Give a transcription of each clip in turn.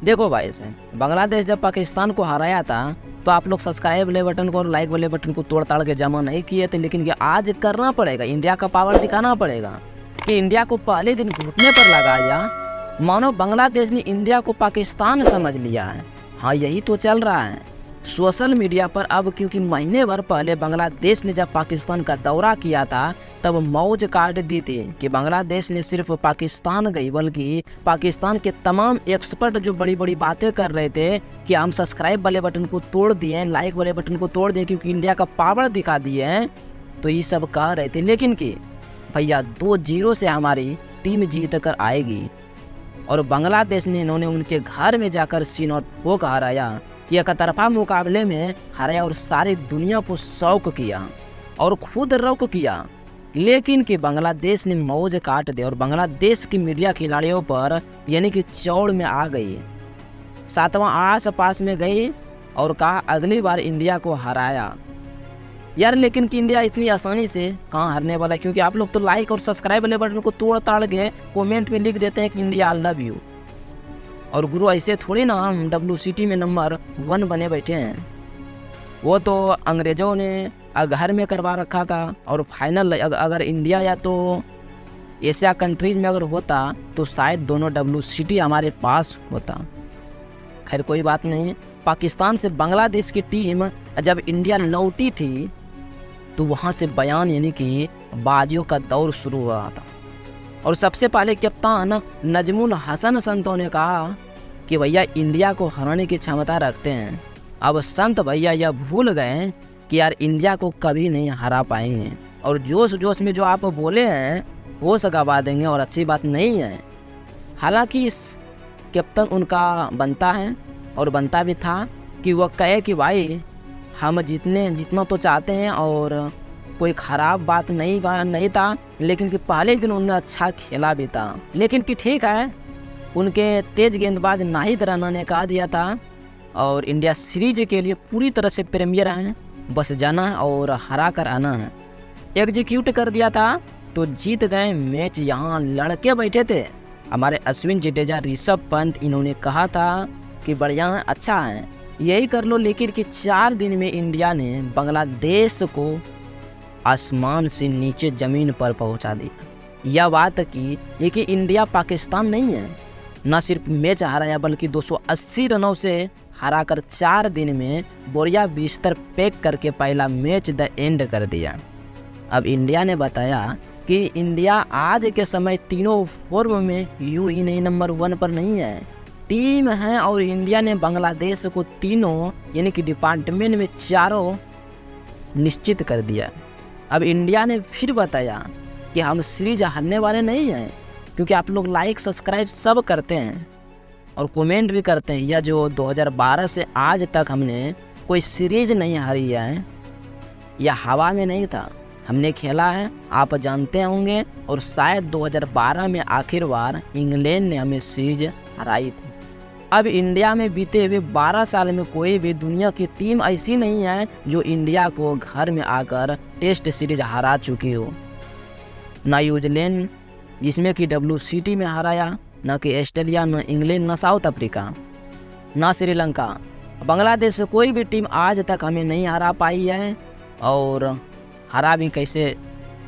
देखो भाई से बांग्लादेश जब पाकिस्तान को हराया था तो आप लोग सब्सक्राइब वाले बटन को और लाइक वाले बटन को तोड़ ताड़ के जमा नहीं किए थे, लेकिन ये आज करना पड़ेगा। इंडिया का पावर दिखाना पड़ेगा कि इंडिया को पहले दिन घुटने पर लगाया, मानो बांग्लादेश ने इंडिया को पाकिस्तान समझ लिया है। हाँ, यही तो चल रहा है सोशल मीडिया पर अब, क्योंकि महीने भर पहले बांग्लादेश ने जब पाकिस्तान का दौरा किया था तब मौज काट दी थी कि बांग्लादेश ने सिर्फ पाकिस्तान गई, बल्कि पाकिस्तान के तमाम एक्सपर्ट जो बड़ी बड़ी बातें कर रहे थे कि हम सब्सक्राइब वाले बटन को तोड़ दिए, लाइक वाले बटन को तोड़ दिए क्योंकि इंडिया का पावर दिखा दिए हैं, तो ये सब कह रहे थे। लेकिन कि भैया 2-0 से हमारी टीम जीत कर आएगी और बांग्लादेश ने इन्होंने उनके घर में जाकर सीनोट को हराया, एक तरफा मुकाबले में हराया और सारी दुनिया को शौक किया और खुद रौक किया। लेकिन कि बांग्लादेश ने मौज काट दी और बांग्लादेश की मीडिया खिलाड़ियों पर यानी कि चौड़ में आ गई, 7वां आस पास में गई और कहा अगली बार इंडिया को हराया यार। लेकिन कि इंडिया इतनी आसानी से कहाँ हारने वाला है, क्योंकि आप लोग तो लाइक और सब्सक्राइब वाले बटन को तोड़ ताड़ के कमेंट में लिख देते हैं कि इंडिया आई लव यू। और गुरु ऐसे थोड़ी ना हम WCT में नंबर 1 बने बैठे हैं, वो तो अंग्रेज़ों ने घर में करवा रखा था। और फाइनल अगर इंडिया या तो एशिया कंट्रीज में अगर होता तो शायद दोनों WCT हमारे पास होता। खैर कोई बात नहीं। पाकिस्तान से बांग्लादेश की टीम जब इंडिया लौटी थी तो वहाँ से बयान यानी कि बाजियों का दौर शुरू हुआ था और सबसे पहले कप्तान नजमुल हसन संतों ने कहा कि भैया इंडिया को हराने की क्षमता रखते हैं। अब संत भैया यह भूल गए कि यार इंडिया को कभी नहीं हरा पाएंगे और जोश जोश में जो आप बोले हैं वो गवा देंगे और अच्छी बात नहीं है। हालांकि इस कैप्टन उनका बनता है और बनता भी था कि वह कहे कि भाई हम जितना तो चाहते हैं और कोई ख़राब बात नहीं था, लेकिन कि पहले दिन उन्होंने अच्छा खेला भी था। लेकिन कि ठीक है, उनके तेज़ गेंदबाज नाहिद राणा ने कहा दिया था और इंडिया सीरीज के लिए पूरी तरह से प्रीमियर है, बस जाना है और हरा कर आना है। एग्जीक्यूट कर दिया था तो जीत गए मैच। यहाँ लड़के बैठे थे हमारे अश्विन जडेजा, ऋषभ पंत, इन्होंने कहा था कि बढ़िया है, अच्छा है, यही कर लो। लेकिन कि 4 दिन में इंडिया ने बांग्लादेश को आसमान से नीचे ज़मीन पर पहुंचा दिया। यह बात की ये कि इंडिया पाकिस्तान नहीं है, न सिर्फ मैच हराया बल्कि 280 रनों से हराकर 4 दिन में बोरिया बिस्तर पैक करके पहला मैच द एंड कर दिया। अब इंडिया ने बताया कि इंडिया आज के समय तीनों फॉर्म में यूं ही नहीं नंबर 1 पर नहीं है, टीम है और इंडिया ने बांग्लादेश को तीनों यानी कि डिपार्टमेंट में 4 निश्चित कर दिया। अब इंडिया ने फिर बताया कि हम सीरीज हारने वाले नहीं हैं, क्योंकि आप लोग लाइक सब्सक्राइब सब करते हैं और कमेंट भी करते हैं। यह जो 2012 से आज तक हमने कोई सीरीज नहीं हारी है, यह हवा में नहीं था, हमने खेला है, आप जानते होंगे। और शायद 2012 में आखिर बार इंग्लैंड ने हमें सीरीज हराई थी। अब इंडिया में बीते हुए 12 साल में कोई भी दुनिया की टीम ऐसी नहीं है जो इंडिया को घर में आकर टेस्ट सीरीज हरा चुकी हो। ना न्यूजीलैंड जिसमें कि WCT में हराया, न कि ऑस्ट्रेलिया, न इंग्लैंड, न साउथ अफ्रीका, ना श्रीलंका। बांग्लादेश से कोई भी टीम आज तक हमें नहीं हरा पाई है और हरा भी कैसे,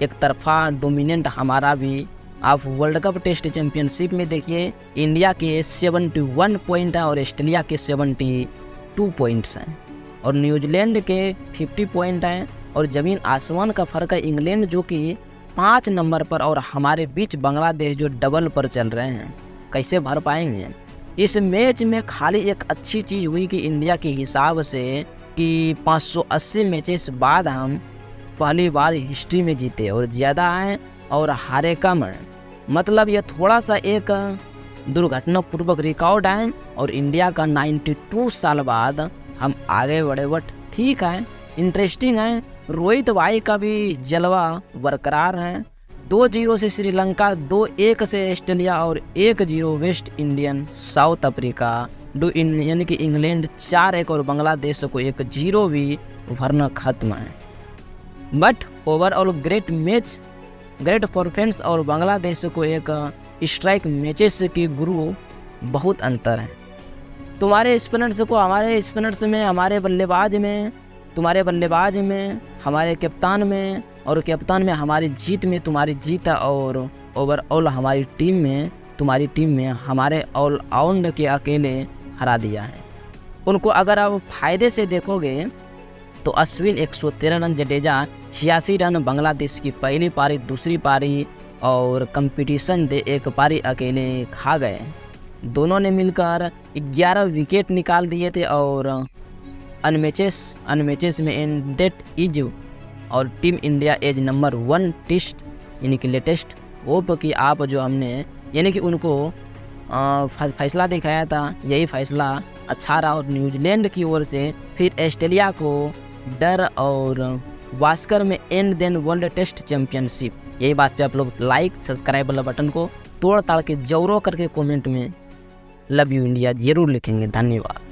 एक तरफा डोमिनेंट हमारा भी। आप वर्ल्ड कप टेस्ट चैंपियनशिप में देखिए, इंडिया के 71 पॉइंट हैं और ऑस्ट्रेलिया के 72 पॉइंट्स हैं और न्यूजीलैंड के 50 पॉइंट हैं और ज़मीन आसमान का फ़र्क है। इंग्लैंड जो कि 5 नंबर पर और हमारे बीच बांग्लादेश जो डबल पर चल रहे हैं, कैसे भर पाएंगे। इस मैच में खाली एक अच्छी चीज़ हुई कि इंडिया के हिसाब से कि 580 मैचेस बाद हम पहली बार हिस्ट्री में जीते और ज़्यादा हैं और हारे कम हैं। मतलब ये थोड़ा सा एक दुर्घटनापूर्वक रिकॉर्ड है और इंडिया का 92 साल बाद हम आगे बढ़े। बट ठीक है, इंटरेस्टिंग है। रोहित भाई का भी जलवा बरकरार है। 2-0 से श्रीलंका, 2-1 से ऑस्ट्रेलिया और 1-0 वेस्ट इंडियन साउथ अफ्रीका, यानी कि इंग्लैंड 4-1 और बांग्लादेश को 1-0 भी भरना खत्म है। But overall great match, great performance और बांग्लादेश को एक स्ट्राइक मैचेस के गुरु बहुत अंतर है। तुम्हारे स्पिनर्स को हमारे स्पिनर्स में, हमारे बल्लेबाज में, तुम्हारे बल्लेबाज में, हमारे कप्तान में, और कप्तान में हमारी जीत में, तुम्हारी जीत, और ओवरऑल हमारी टीम में, तुम्हारी टीम में हमारे ऑलराउंड के अकेले हरा दिया है। उनको अगर आप फ़ायदे से देखोगे तो अश्विन 113 रन, जडेजा 86 रन, बांग्लादेश की पहली पारी, दूसरी पारी और कंपटीशन दे एक पारी अकेले खा गए। दोनों ने मिलकर 11 विकेट निकाल दिए थे और अनमैचेस में इन दैट इज और team India as number 1 test यानी कि लेटेस्ट होप कि आप जो हमने यानी कि उनको फैसला दिखाया था, यही फैसला अच्छा रहा और न्यूजीलैंड की ओर से फिर ऑस्ट्रेलिया को डर और वास्कर में and then world test championship. यही बात पे आप लोग लाइक सब्सक्राइब वाला बटन को तोड़ ताड़ के जोरों करके कमेंट में लव यू इंडिया जरूर लिखेंगे। धन्यवाद।